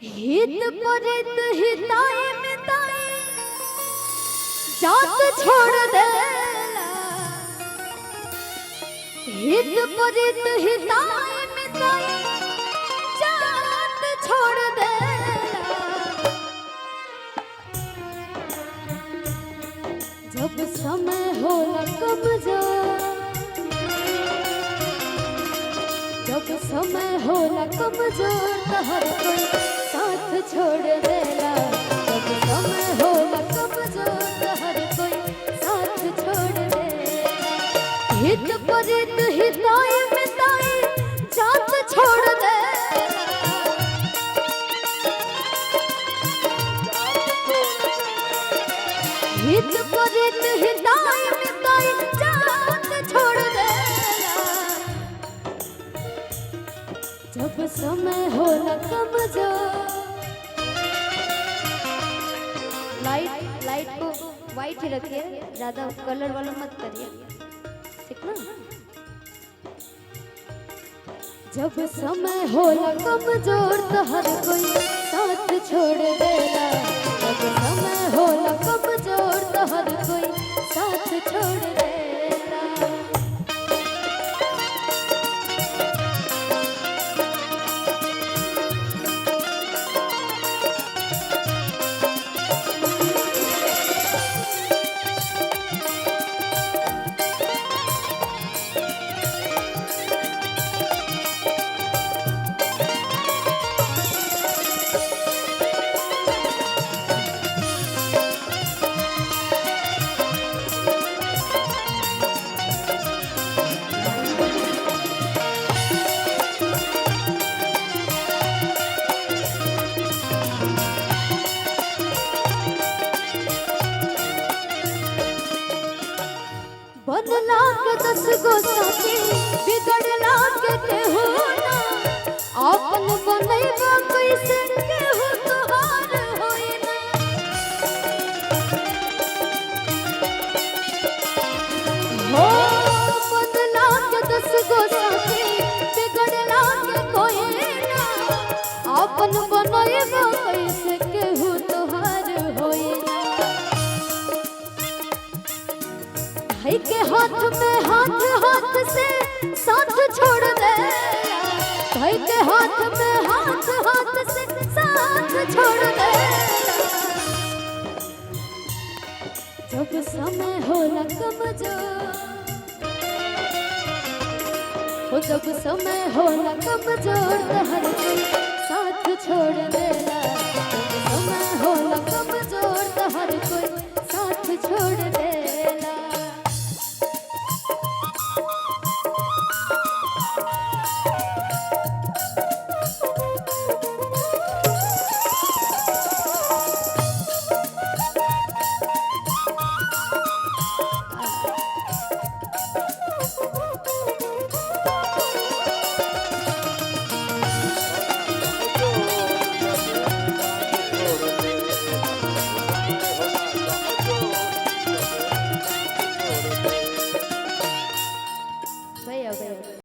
हित परित हिताए मिताए जात छोड़ देला। हित परित हिताए मिताए जात छोड़ देला। जब समय होला कमजोर, जब समय होला कमजोर तो हर कोई साथ छोड़ देला। जब समय होला कमजोर तो हर कोई साथ छोड़ देला। हित परित हिताए मिताए जात छोड़ देला। हित परित हिताए मिताए जात छोड़ देला। जब समय होला कमजोर। लाइट को वाइट ही रखिए, ज्यादा कलर वाला मत करिए, ठीक ना। जब समय होला कमजोर तो हर कोई साथ छोड़ देला। जब समय होला कमजोर तो हर कोई साथ छोड़ देला। बनला के 10 गो साथी बिगड़ला के केहू ना। आपन बनैबा कैसे केहू तोहार होई ना। हो बनला के 10 गो साथी बिगड़ला के कोई ना। आपन बनैबा कैसे केहू तोहार होई ना। भाई के हाथ में हाथ, हाथ से साथ छोड़ देला। भाई के हाथ में हाथ, हाथ से साथ छोड़ देला। जब समय होला कमजोर, जब समय होला कमजोर तो हर कोई साथ छोड़ दे।